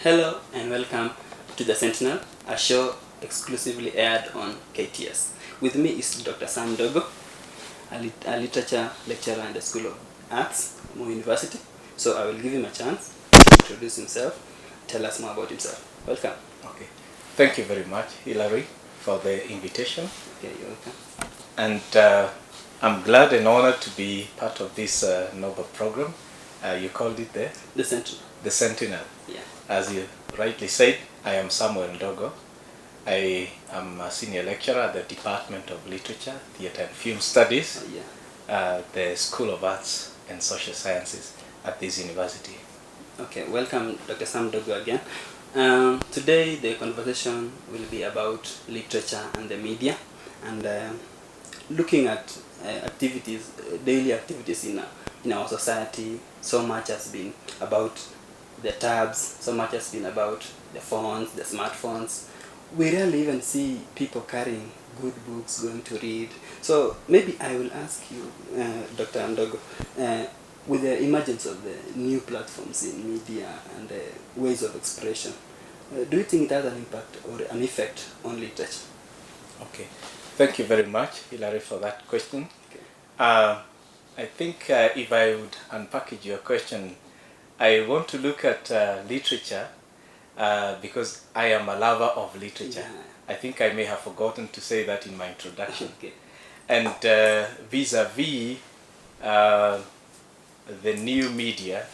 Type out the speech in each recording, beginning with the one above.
Hello and welcome to the Sentinel, a show exclusively aired on KTS. With me is Dr. Sam Dogo, a literature lecturer in the School of Arts, Moi University. So I will give him a chance to introduce himself, tell us more about himself. Welcome. Okay. Thank you very much, Hilary, for the invitation. Okay, you're welcome. And I'm glad and honored to be part of this noble program. You called it The Sentinel. the Sentinel. Yeah. As you rightly said, I am Samuel Ndogo. I am a senior lecturer at the Department of Literature, Theatre and Film Studies, the School of Arts and Social Sciences at this university. Okay, welcome Dr. Sam Dogo again. Today the conversation will be about literature and the media, and looking at activities, daily activities in our society. So much has been about the tabs, so much has been about the phones, the smartphones. We rarely even see people carrying good books, going to read. So maybe I will ask you, Dr. Ndogo, with the emergence of the new platforms in media and ways of expression, do you think it has an impact or an effect on literature? Okay. Thank you very much, Hilary, for that question. Okay. I think if I would unpackage your question, I want to look at literature because I am a lover of literature. Yeah. I think I may have forgotten to say that in my introduction. Okay. And vis-a-vis the new media,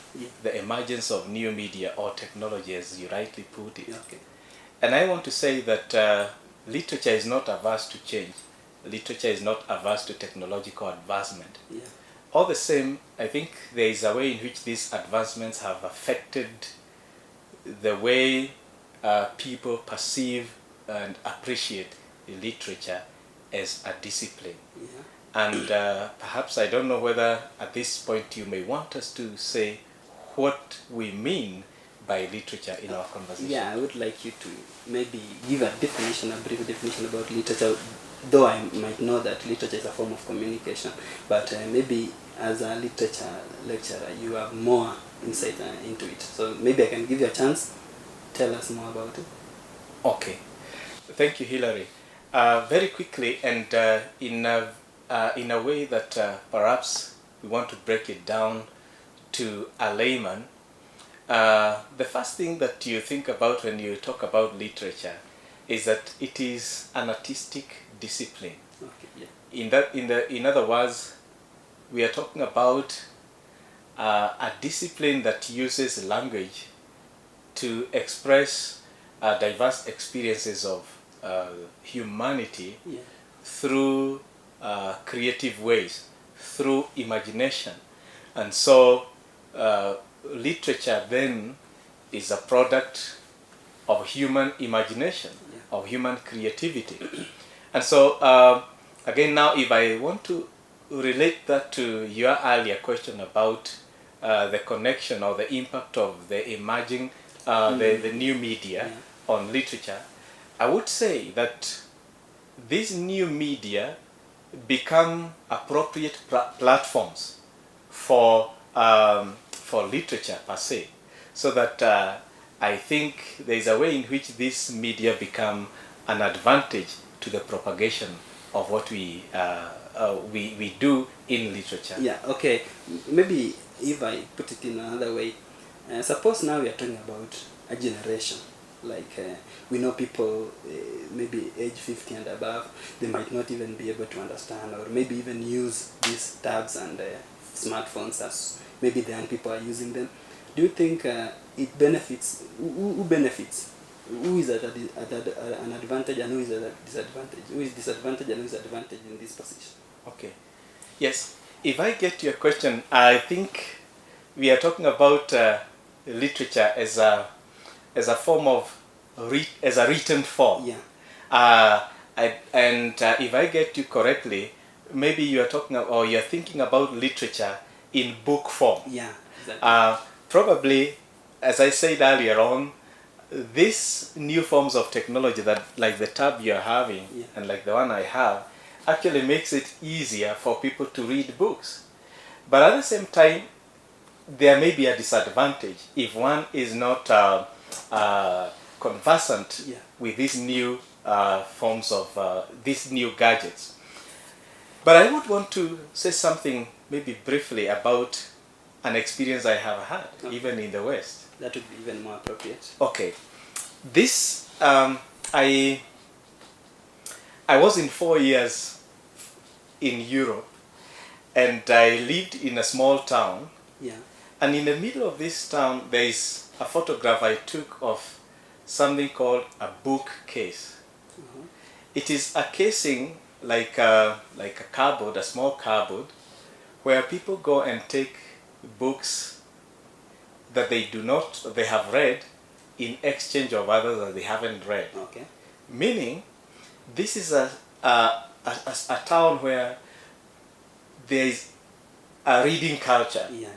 the emergence of new media or technology, as you rightly put it. Okay. And I want to say that literature is not averse to change. Literature is not averse to technological advancement. Yeah. All the same, I think there is a way in which these advancements have affected the way people perceive and appreciate literature as a discipline. Yeah. And perhaps I don't know whether at this point you may want us to say what we mean by literature in our conversation. Yeah, I would like you to maybe give a definition, a brief definition about literature, though I might know that literature is a form of communication, but maybe as a literature lecturer, you have more insight into it. So maybe I can give you a chance. Tell us more about it. Okay. Thank you, Hilary. Very quickly, and in a way that perhaps we want to break it down to a layman, the first thing that you think about when you talk about literature is that it is an artistic discipline. Okay, yeah. In other words, we are talking about a discipline that uses language to express diverse experiences of humanity through creative ways, through imagination. And so literature then is a product of human imagination, of human creativity. And so again, now if I want to relate that to your earlier question about the connection or the impact of the emerging, the new media on literature, I would say that these new media become appropriate platforms for literature per se, so that I think there is a way in which this media become an advantage to the propagation of what we do in literature. Yeah, okay. Maybe if I put it in another way, suppose now we are talking about a generation. Like we know people maybe age 50 and above, they might not even be able to understand or maybe even use these tabs and smartphones as maybe the young people are using them. Do you think it benefits? Who benefits? Who is at an advantage and who is at a disadvantage? Who is disadvantaged and who is advantaged in this position? Okay. Yes. If I get your question, I think we are talking about literature as a form of as a written form. Yeah. If I get you correctly, maybe you are talking or you are thinking about literature in book form. Yeah. Exactly. Probably, as I said earlier on, these new forms of technology that, like the tab you're having and like the one I have, actually makes it easier for people to read books. But at the same time, there may be a disadvantage if one is not conversant Yeah. with these new forms of these new gadgets. But I would want to say something maybe briefly about an experience I have had, Okay. even in the West. That would be even more appropriate. Okay, this I was in 4 years in Europe, and I lived in a small town. Yeah. And in the middle of this town, there is a photograph I took of something called a bookcase. Uh-huh. It is a casing like a cupboard, a small cupboard, where people go and take books that they have read in exchange of others that they haven't read. Okay. Meaning, this is a town where there is a reading culture. Yeah.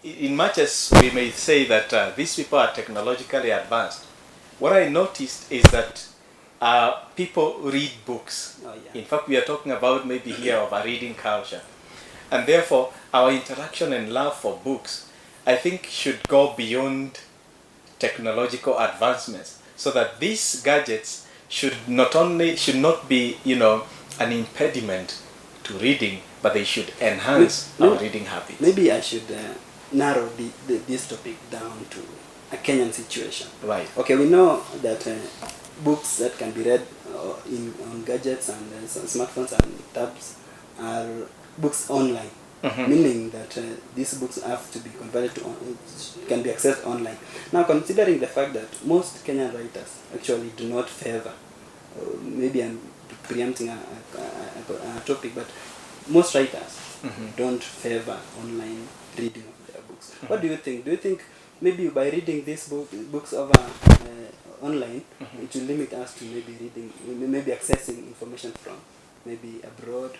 In much as we may say that these people are technologically advanced, what I noticed is that people read books. Oh, yeah. In fact, we are talking about maybe here of a reading culture. And therefore, our interaction and love for books, I think, should go beyond technological advancements, so that these gadgets should not be, an impediment to reading, but they should enhance our reading habits. Maybe I should narrow this topic down to a Kenyan situation. Right. Okay, we know that books that can be read on gadgets and smartphones and tabs are books online. Mm-hmm. Meaning that these books have to be converted to can be accessed online. Now, considering the fact that most Kenyan writers actually do not favor, maybe I'm preempting a topic, but most writers don't favor online reading of their books. What do you think? Do you think maybe by reading these books over online, it will limit us to maybe reading, maybe accessing information from maybe abroad,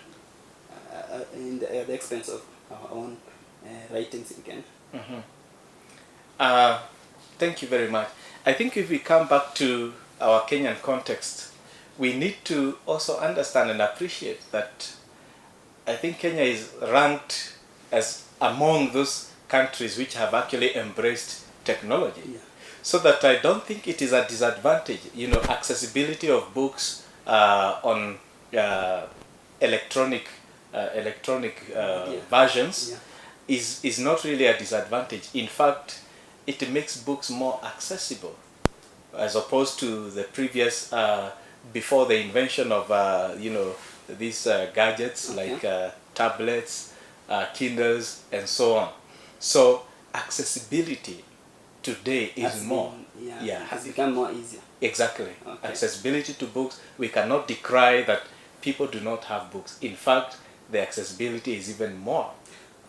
at the expense of our own writings in Kenya? Thank you very much. I think if we come back to our Kenyan context, we need to also understand and appreciate that I think Kenya is ranked as among those countries which have actually embraced technology. Yeah. So that I don't think it is a disadvantage. Accessibility of books on electronic versions is not really a disadvantage. In fact, it makes books more accessible as opposed to the previous, before the invention of these gadgets like tablets, Kindles, and so on. So accessibility today is has become more easier. Exactly. Okay. Accessibility to books, we cannot decry that people do not have books. In fact, the accessibility is even more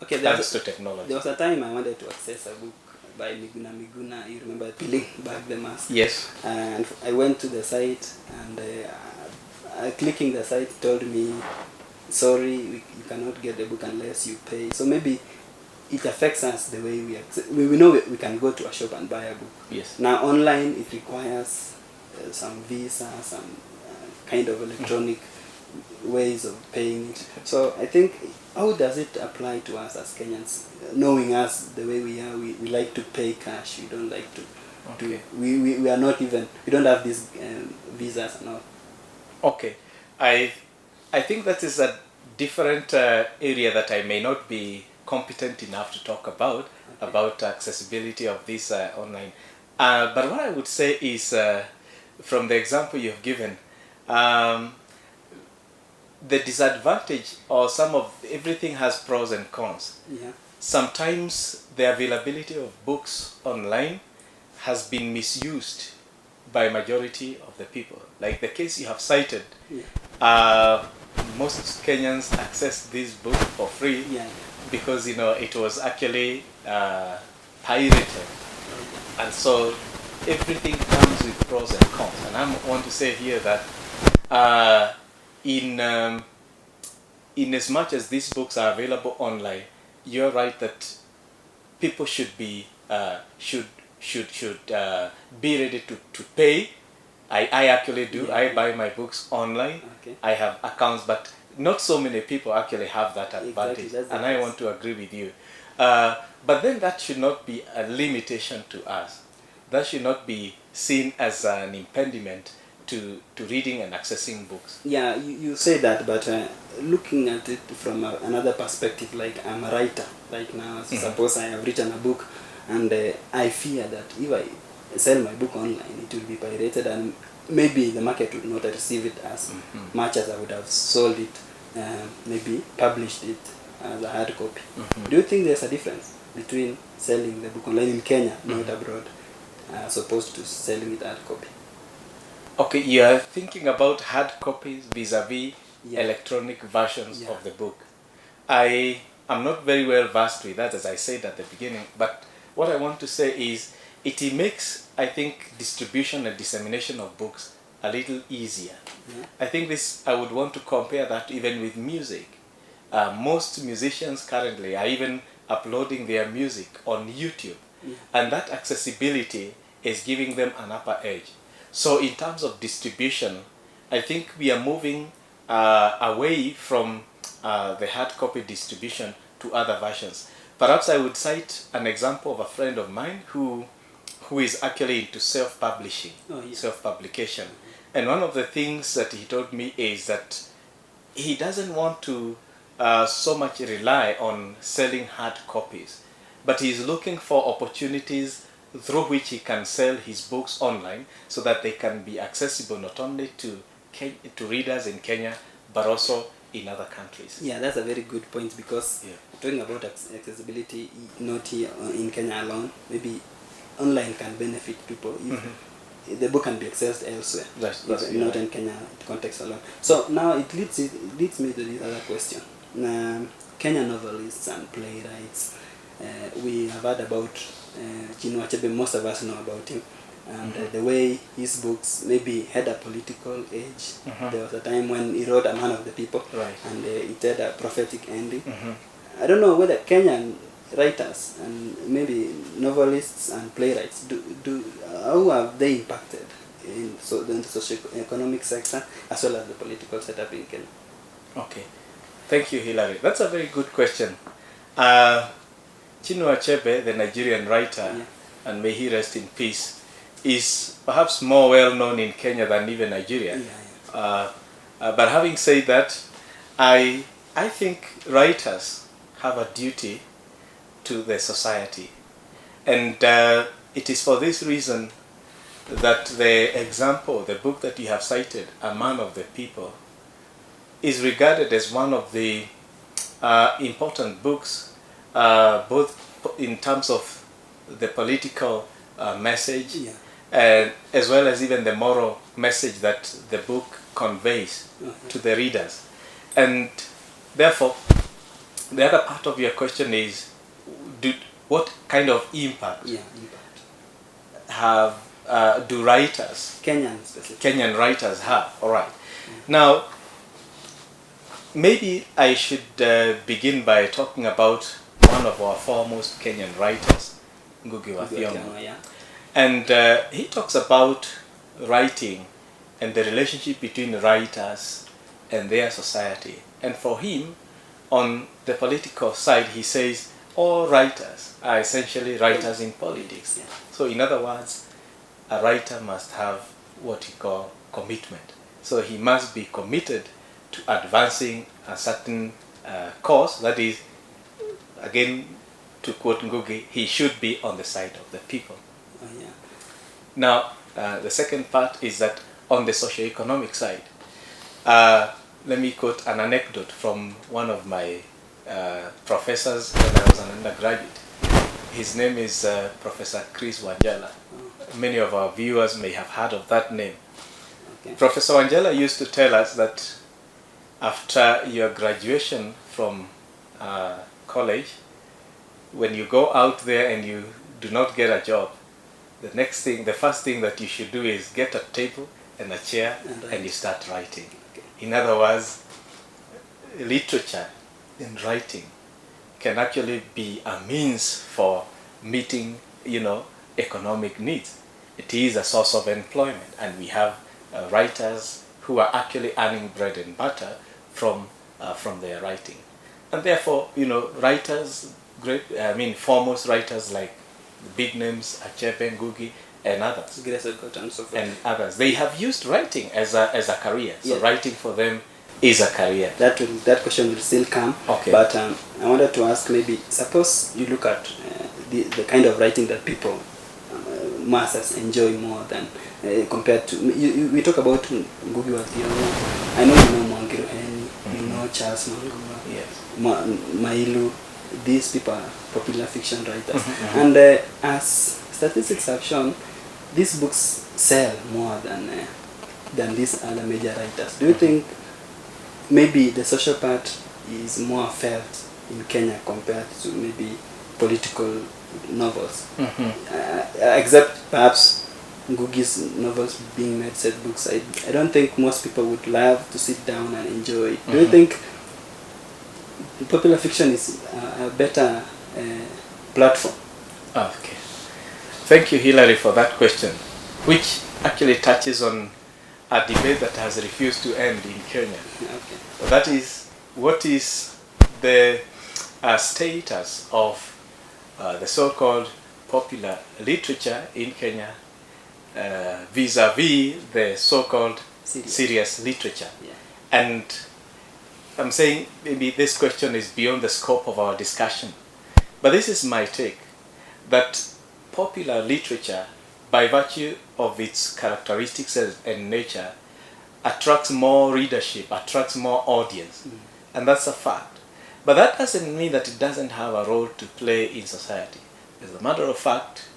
thanks to technology. There was a time I wanted to access a book by Miguna. You remember peeling back the mask? Yes. And I went to the site, and clicking the site told me, sorry, you cannot get the book unless you pay. So maybe it affects us the way we know we can go to a shop and buy a book. Yes. Now online it requires some visa, some kind of electronic ways of paying it. So I think, how does it apply to us as Kenyans? Knowing us the way we are, we like to pay cash. We don't like to we are not even, we don't have these visas and all. Okay, I think that is a different area that I may not be competent enough to talk about accessibility of this online. But what I would say is, from the example you've given, the disadvantage, or everything has pros and cons. Yeah. Sometimes the availability of books online has been misused by majority of the people. Like the case you have cited, most Kenyans access this book for free because it was actually pirated, and so everything comes with pros and cons. And I want to say here that in as much as these books are available online, you're right that people should be ready to pay. I actually do. I buy my books online. Okay. I have accounts, but not so many people actually have that advantage. Exactly, and I want to agree with you. But then that should not be a limitation to us. That should not be seen as an impediment to reading and accessing books. Yeah, you say that, but looking at it from another perspective, like I'm a writer right now. Suppose I have written a book, and I fear that if I sell my book online, it will be pirated, and maybe the market will not receive it as much as I would have sold it, maybe published it as a hard copy. Do you think there's a difference between selling the book online in Kenya, not abroad, as opposed to selling it hard copy? Okay, you are thinking about hard copies vis-a-vis electronic versions of the book. I am not very well versed with that, as I said at the beginning, but what I want to say is it makes, I think, distribution and dissemination of books a little easier. I think I would want to compare that even with music. Most musicians currently are even uploading their music on YouTube, and that accessibility is giving them an upper edge. So in terms of distribution, I think we are moving away from the hard copy distribution to other versions. Perhaps I would cite an example of a friend of mine who is actually into self-publishing, self-publication. And one of the things that he told me is that he doesn't want to so much rely on selling hard copies, but he's looking for opportunities through which he can sell his books online so that they can be accessible not only to readers in Kenya, but also in other countries. Yeah, that's a very good point, because talking about accessibility, not here in Kenya alone, maybe online can benefit people if the book can be accessed elsewhere, not in Kenya context alone. So now it leads me to this other question. Kenyan novelists and playwrights, we have heard about Chinua Achebe. Most of us know about him, and the way his books maybe had a political edge. There was a time when he wrote A Man of the People, and it had a prophetic ending. I don't know whether Kenyan writers and maybe novelists and playwrights how have they impacted in the socio-economic sector as well as the political setup in Kenya? Okay, thank you, Hilary. That's a very good question. Chinua Achebe, the Nigerian writer, and may he rest in peace, is perhaps more well known in Kenya than even Nigeria. But having said that, I think writers have a duty to the society, and it is for this reason that the example, the book that you have cited, A Man of the People, is regarded as one of the important books, both in terms of the political message, and as well as even the moral message that the book conveys to the readers. And therefore, the other part of your question is, what kind of impact do writers, Kenyan writers, have? All right. Now, maybe I should begin by talking about one of our foremost Kenyan writers, Ngugi wa Thiong'o. And he talks about writing and the relationship between writers and their society. And for him, on the political side, he says all writers are essentially writers in politics. So in other words, a writer must have what he calls commitment. So he must be committed to advancing a certain cause. That is, again, to quote Ngugi, he should be on the side of the people. Now, the second part is that on the socio-economic side, let me quote an anecdote from one of my professors when I was an undergraduate. His name is Professor Chris Wanjala. Many of our viewers may have heard of that name. Professor Wanjala used to tell us that after your graduation from college, when you go out there and you do not get a job, the first thing that you should do is get a table and a chair and you start writing. In other words, literature and writing can actually be a means for meeting, economic needs. It is a source of employment, and we have writers who are actually earning bread and butter from their writing. And therefore, writers foremost writers like the big names, Achebe, Ngugi, and others. Grace Ogot and so forth. And others. They have used writing as a career. So Yeah. writing for them is a career. That question will still come. Okay. But I wanted to ask, maybe suppose you look at the kind of writing that people masses enjoy more than compared to we talk about Ngugi wa Thiong'o. I know you know Mwangi Ruheni, you know Charles Manguma, Yes. Mailu. These people are popular fiction writers, and as statistics have shown, these books sell more than these other major writers. Do you think maybe the social part is more felt in Kenya compared to maybe political novels? Except perhaps Ngugi's novels being made set books. I don't think most people would love to sit down and enjoy it. Do you think popular fiction is a better platform? Okay. Thank you, Hilary, for that question, which actually touches on a debate that has refused to end in Kenya. Okay. That is, what is the status of the so-called popular literature in Kenya vis-a-vis the so-called serious literature? Yeah. And I'm saying maybe this question is beyond the scope of our discussion. But this is my take, that popular literature, by virtue of its characteristics and nature, attracts more readership, attracts more audience. And that's a fact. But that doesn't mean that it doesn't have a role to play in society. As a matter of fact,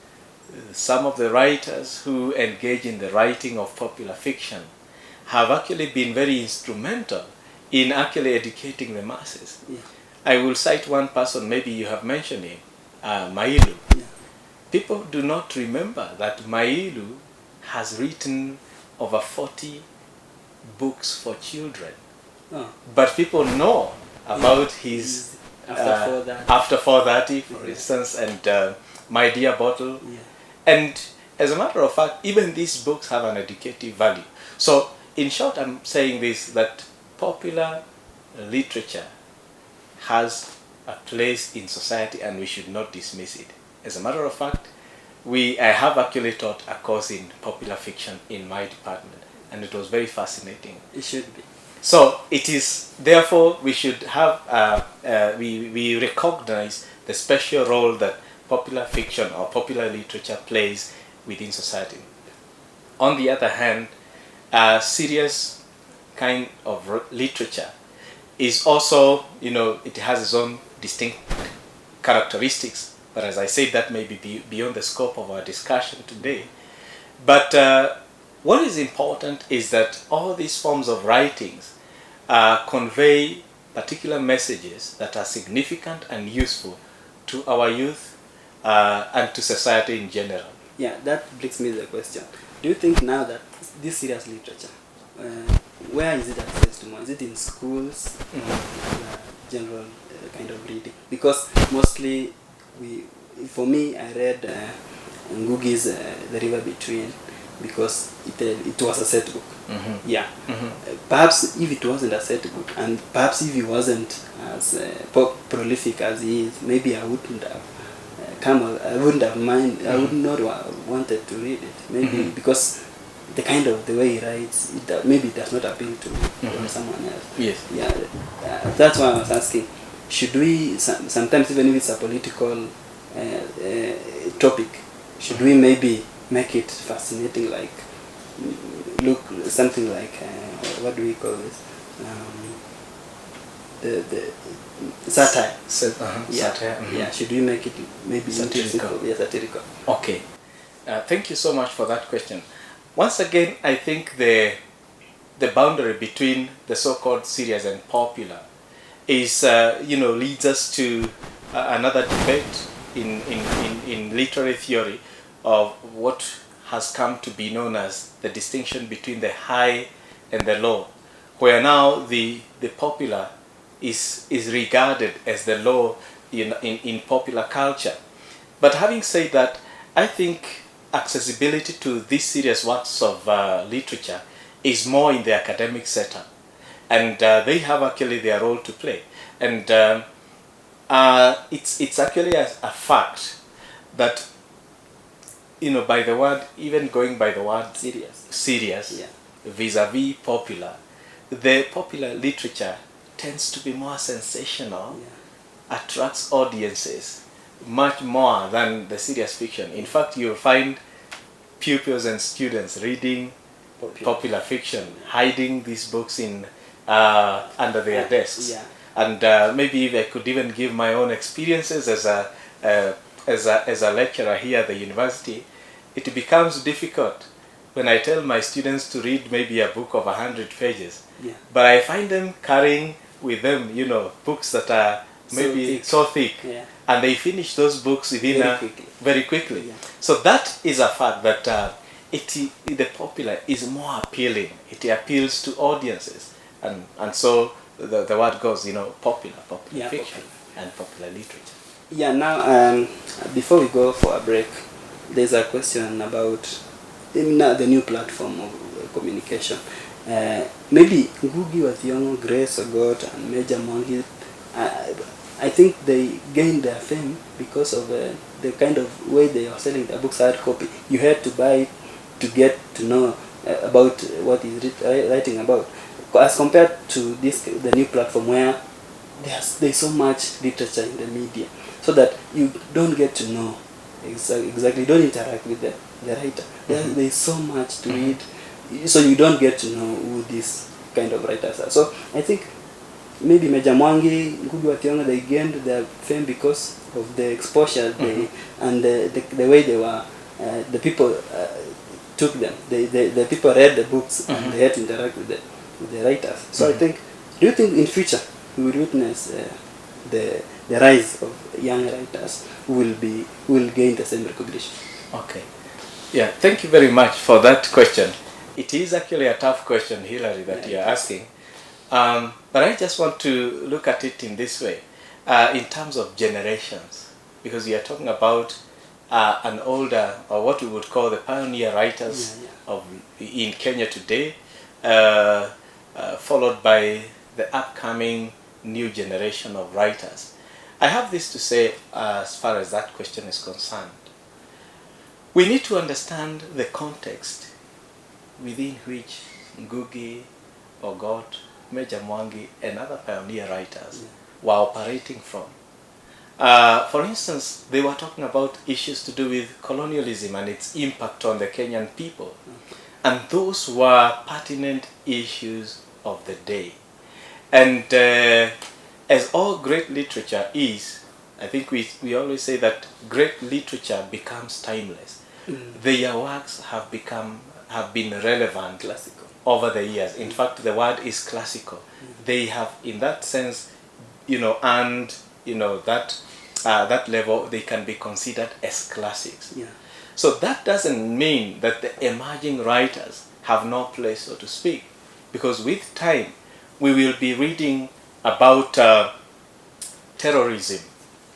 some of the writers who engage in the writing of popular fiction have actually been very instrumental in actually educating the masses. Yeah. I will cite one person, maybe you have mentioned him, Mailu. Yeah. People do not remember that Mailu has written over 40 books for children. Oh. But people know about his After 4:30, for instance, and My Dear Bottle. Yeah. And as a matter of fact, even these books have an educative value. So in short, I'm saying this, that popular literature has a place in society and we should not dismiss it. As a matter of fact, I have actually taught a course in popular fiction in my department, and it was very fascinating. It should be. So it is, therefore, we should have, we recognize the special role that popular fiction or popular literature plays within society. On the other hand, a serious kind of literature is also, it has its own distinct characteristics. But as I said, that may be beyond the scope of our discussion today. But what is important is that all these forms of writings convey particular messages that are significant and useful to our youth and to society in general. Yeah, that brings me to the question. Do you think now that this serious literature, where is it accessed to more? Is it in schools, general kind of reading? Because mostly, for me, I read Ngugi's The River Between because it was a set book. Yeah. Perhaps if it wasn't a set book, and perhaps if he wasn't as prolific as he is, maybe I wouldn't have I wouldn't have mind. I would not wanted to read it. Maybe because the way he writes, maybe it does not appeal to someone else. Yes. Yeah. That's why I was asking. Should we sometimes, even if it's a political topic, should we maybe make it fascinating, like look something like what do we call this? The satire. Yeah. Satire. Yeah. Should we make it maybe Satirical. Yeah, satirical. Okay. Thank you so much for that question. Once again, I think the boundary between the so-called serious and popular is, leads us to another debate in literary theory of what has come to be known as the distinction between the high and the low, where now the popular is regarded as the low in popular culture. But having said that, I think accessibility to these serious works of literature is more in the academic setup, and they have actually their role to play. And It's actually a fact that, by the word, even going by the word serious, Yeah. vis-a-vis popular, the popular literature tends to be more sensational, attracts audiences much more than the serious fiction. In fact, you'll find pupils and students reading popular fiction, hiding these books in under their desks. Yeah. And maybe if I could even give my own experiences as a lecturer here at the university, it becomes difficult when I tell my students to read maybe a book of 100 pages. Yeah. But I find them carrying with them, books that are maybe so thick. Yeah. And they finish those books within very quickly. Yeah. So that is a fact that the popular is more appealing. It appeals to audiences. And so the word goes, popular fiction and popular literature. Yeah, now before we go for a break, there's a question about the new platform of communication. Maybe Ngugi wa Thiong'o, Grace Ogot, and Major Mwangi, I think they gained their fame because of the kind of way they are selling their books hard copy. You had to buy it to get to know about what he's writing about, as compared to the new platform where there's so much literature in the media, so that you don't get to know exactly, don't interact with the writer. There's so much to read, so you don't get to know who these kind of writers are. So I think maybe Major Mwangi, Ngugi wa Thiong'o, they gained their fame because of the exposure and the way they were, the people took them. The people read the books and they had to interact with the writers. So I think, do you think in future we will witness the rise of young writers who will gain the same recognition? Okay. Yeah, thank you very much for that question. It is actually a tough question, Hilary, that you're asking. But I just want to look at it in this way, in terms of generations, because we are talking about an older, or what we would call the pioneer writers in Kenya today, followed by the upcoming new generation of writers. I have this to say as far as that question is concerned. We need to understand the context within which Ngugi, Ogot, Major Mwangi, and other pioneer writers were operating from. For instance, they were talking about issues to do with colonialism and its impact on the Kenyan people. And those were pertinent issues of the day. And as all great literature is, I think we always say that great literature becomes timeless. Their works have been relevant, Classical, over the years. In fact, the word is classical. They have, in that sense, earned, that level. They can be considered as classics. Yeah. So that doesn't mean that the emerging writers have no place, so to speak, because with time we will be reading about terrorism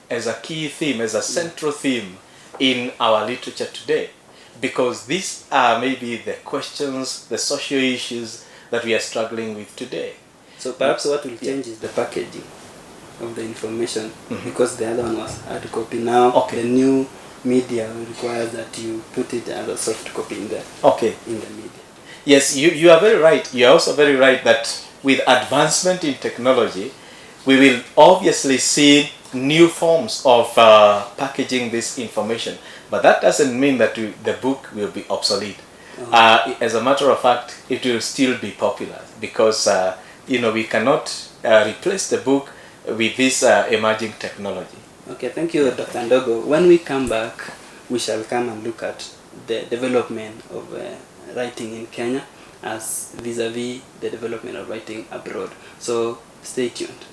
as a key theme, as a central theme in our literature today, because these are maybe the questions, the social issues that we are struggling with today. So perhaps what will change is the packaging of the information, because the other one was hard copy. Now the new media requires that you put it as a soft copy in the media. Yes, you are very right. You are also very right that with advancement in technology, we will obviously see new forms of packaging this information. But that doesn't mean that the book will be obsolete. As a matter of fact, it will still be popular, because we cannot replace the book with this emerging technology. Okay, thank you, Dr. Ndogo. When we come back, we shall come and look at the development of writing in Kenya as vis-a-vis the development of writing abroad. So stay tuned.